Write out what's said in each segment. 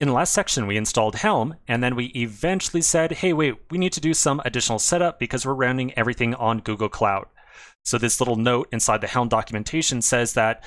In the last section, we installed Helm, and then we eventually said, hey, wait, we need to do some additional setup because we're running everything on Google Cloud. So this little note inside the Helm documentation says that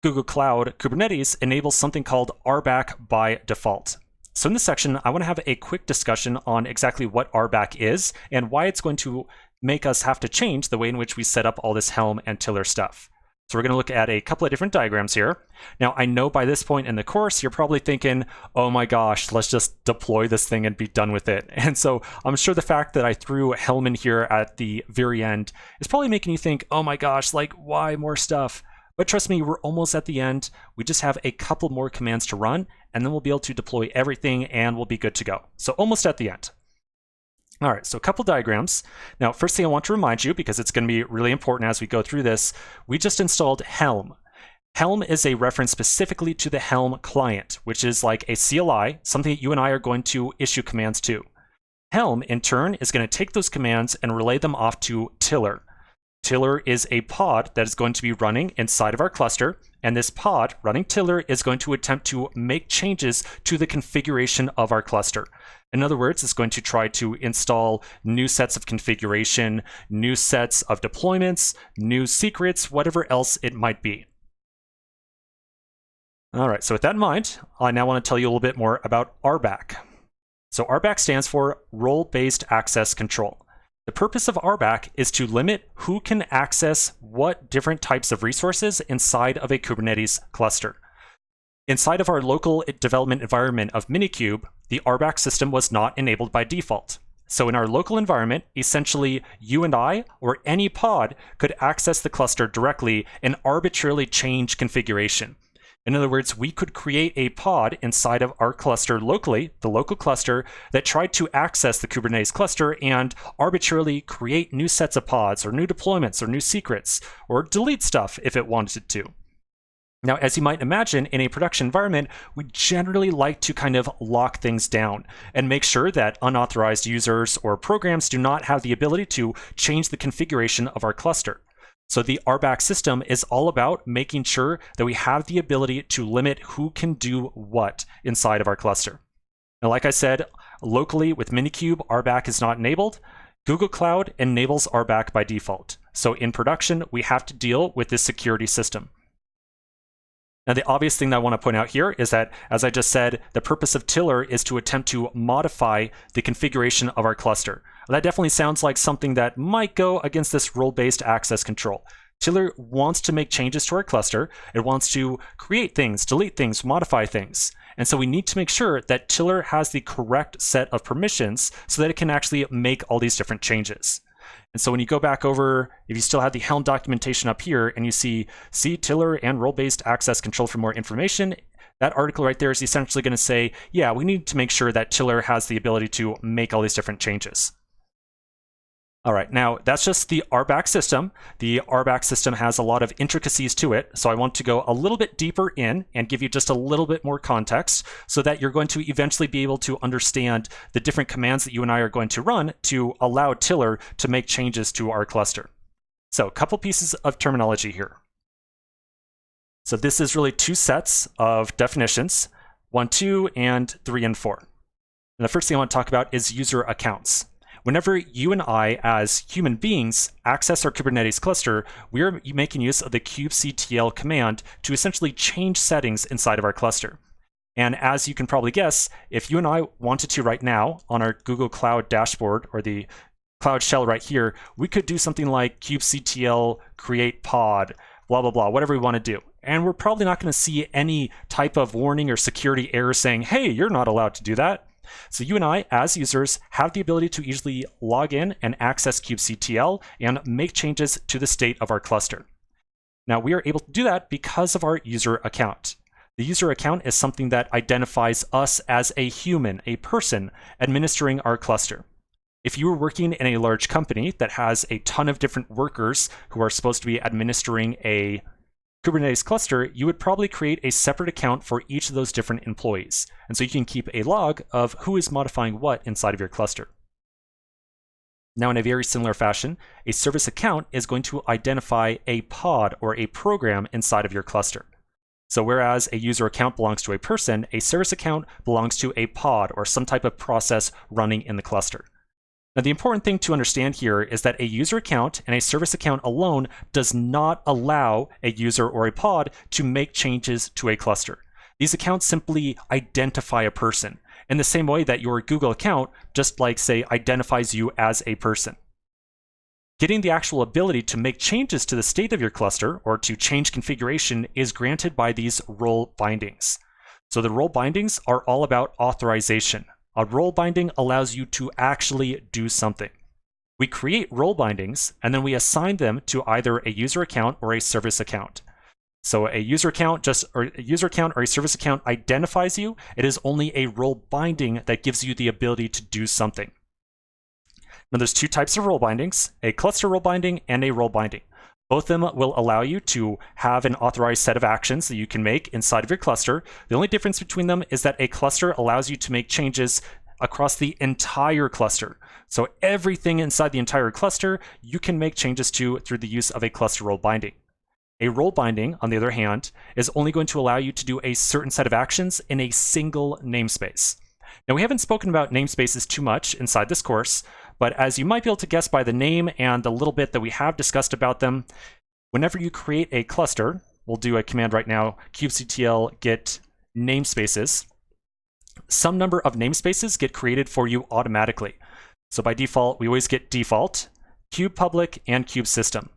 Google Cloud Kubernetes enables something called RBAC by default. So in this section, I want to have a quick discussion on exactly what RBAC is and why it's going to make us have to change the way in which we set up all this Helm and Tiller stuff. So we're going to look at a couple of different diagrams here. Now, I know by this point in the course, you're probably thinking, oh my gosh, let's just deploy this thing and be done with it. And so I'm sure the fact that I threw Helm in here at the very end is probably making you think, oh my gosh, like why more stuff? But trust me, we're almost at the end. We just have a couple more commands to run, and then we'll be able to deploy everything and we'll be good to go. So almost at the end. All right, so a couple diagrams. Now, first thing I want to remind you, because it's going to be really important as we go through this, we just installed Helm. Helm is a reference specifically to the Helm client, which is like a CLI, something that you and I are going to issue commands to. Helm, in turn, is going to take those commands and relay them off to Tiller. Tiller is a pod that is going to be running inside of our cluster, and this pod running Tiller is going to attempt to make changes to the configuration of our cluster. In other words, it's going to try to install new sets of configuration, new sets of deployments, new secrets, whatever else it might be. All right, so with that in mind, I now want to tell you a little bit more about RBAC. So RBAC stands for Role-Based Access Control. The purpose of RBAC is to limit who can access what different types of resources inside of a Kubernetes cluster. Inside of our local development environment of Minikube, the RBAC system was not enabled by default. So in our local environment, essentially you and I or any pod could access the cluster directly and arbitrarily change configuration. In other words, we could create a pod inside of our cluster locally, the local cluster, that tried to access the Kubernetes cluster and arbitrarily create new sets of pods or new deployments or new secrets, or delete stuff if it wanted to. Now, as you might imagine, in a production environment, we generally like to kind of lock things down and make sure that unauthorized users or programs do not have the ability to change the configuration of our cluster. So the RBAC system is all about making sure that we have the ability to limit who can do what inside of our cluster. Now, like I said, locally with Minikube, RBAC is not enabled. Google Cloud enables RBAC by default. So in production, we have to deal with this security system. Now, the obvious thing that I want to point out here is that, as I just said, the purpose of Tiller is to attempt to modify the configuration of our cluster. That definitely sounds like something that might go against this role-based access control. Tiller wants to make changes to our cluster. It wants to create things, delete things, modify things. And so we need to make sure that Tiller has the correct set of permissions so that it can actually make all these different changes. And so when you go back over, if you still have the Helm documentation up here and you see Tiller and role-based access control for more information, that article right there is essentially going to say, yeah, we need to make sure that Tiller has the ability to make all these different changes. All right, now that's just the RBAC system. The RBAC system has a lot of intricacies to it, so I want to go a little bit deeper in and give you just a little bit more context so that you're going to eventually be able to understand the different commands that you and I are going to run to allow Tiller to make changes to our cluster. So a couple pieces of terminology here. So this is really two sets of definitions, 1, 2, and 3, and 4. And the first thing I want to talk about is user accounts. Whenever you and I, as human beings, access our Kubernetes cluster, we are making use of the kubectl command to essentially change settings inside of our cluster. And as you can probably guess, if you and I wanted to right now on our Google Cloud dashboard or the Cloud Shell right here, we could do something like kubectl create pod, blah, blah, blah, whatever we want to do. And we're probably not going to see any type of warning or security error saying, hey, you're not allowed to do that. So you and I, as users, have the ability to easily log in and access kubectl and make changes to the state of our cluster. Now, we are able to do that because of our user account. The user account is something that identifies us as a human, a person, administering our cluster. If you were working in a large company that has a ton of different workers who are supposed to be administering a Kubernetes cluster, you would probably create a separate account for each of those different employees. And so you can keep a log of who is modifying what inside of your cluster. Now, in a very similar fashion, a service account is going to identify a pod or a program inside of your cluster. So whereas a user account belongs to a person, a service account belongs to a pod or some type of process running in the cluster. Now, the important thing to understand here is that a user account and a service account alone does not allow a user or a pod to make changes to a cluster. These accounts simply identify a person in the same way that your Google account just like, say, identifies you as a person. Getting the actual ability to make changes to the state of your cluster or to change configuration is granted by these role bindings. So the role bindings are all about authorization. A role binding allows you to actually do something. We create role bindings and then we assign them to either a user account or a service account. So a user account or a service account identifies you. It is only a role binding that gives you the ability to do something. Now there's two types of role bindings, a cluster role binding and a role binding. Both of them will allow you to have an authorized set of actions that you can make inside of your cluster. The only difference between them is that a cluster allows you to make changes across the entire cluster. So everything inside the entire cluster, you can make changes to through the use of a cluster role binding. A role binding, on the other hand, is only going to allow you to do a certain set of actions in a single namespace. Now, we haven't spoken about namespaces too much inside this course, but as you might be able to guess by the name and the little bit that we have discussed about them, whenever you create a cluster, we'll do a command right now, kubectl get namespaces, some number of namespaces get created for you automatically. So by default, we always get default, kubepublic, and kubesystem.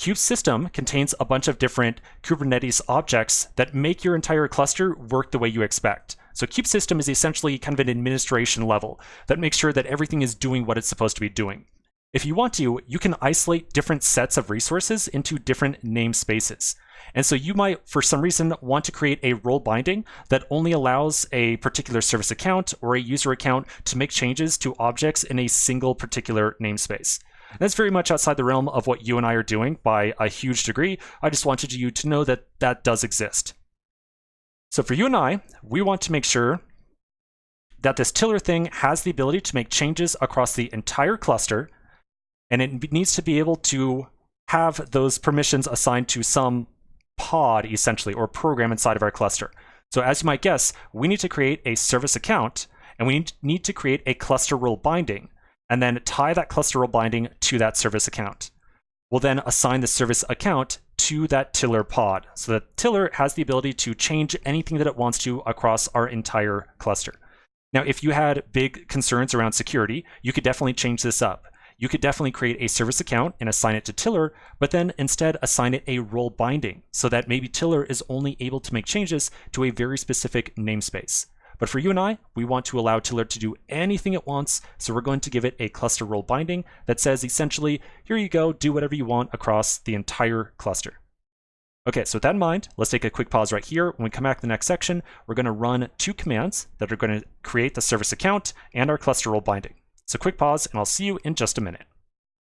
Kubesystem contains a bunch of different Kubernetes objects that make your entire cluster work the way you expect. So kubesystem is essentially kind of an administration level that makes sure that everything is doing what it's supposed to be doing. If you want to, you can isolate different sets of resources into different namespaces. And so you might, for some reason, want to create a role binding that only allows a particular service account or a user account to make changes to objects in a single particular namespace. That's very much outside the realm of what you and I are doing by a huge degree. I just wanted you to know that that does exist. So for you and I, we want to make sure that this tiller thing has the ability to make changes across the entire cluster, and it needs to be able to have those permissions assigned to some pod, essentially, or program inside of our cluster. So as you might guess, we need to create a service account, and we need to create a cluster role binding, and then tie that cluster role binding to that service account. We'll then assign the service account to that tiller pod. So that tiller has the ability to change anything that it wants to across our entire cluster. Now, if you had big concerns around security, you could definitely change this up. You could definitely create a service account and assign it to tiller, but then instead assign it a role binding so that maybe tiller is only able to make changes to a very specific namespace. But for you and I, we want to allow tiller to do anything it wants, so we're going to give it a cluster role binding that says essentially, here you go, do whatever you want across the entire cluster. Okay, so with that in mind, let's take a quick pause right here. When we come back to the next section, we're going to run two commands that are going to create the service account and our cluster role binding. So quick pause, and I'll see you in just a minute.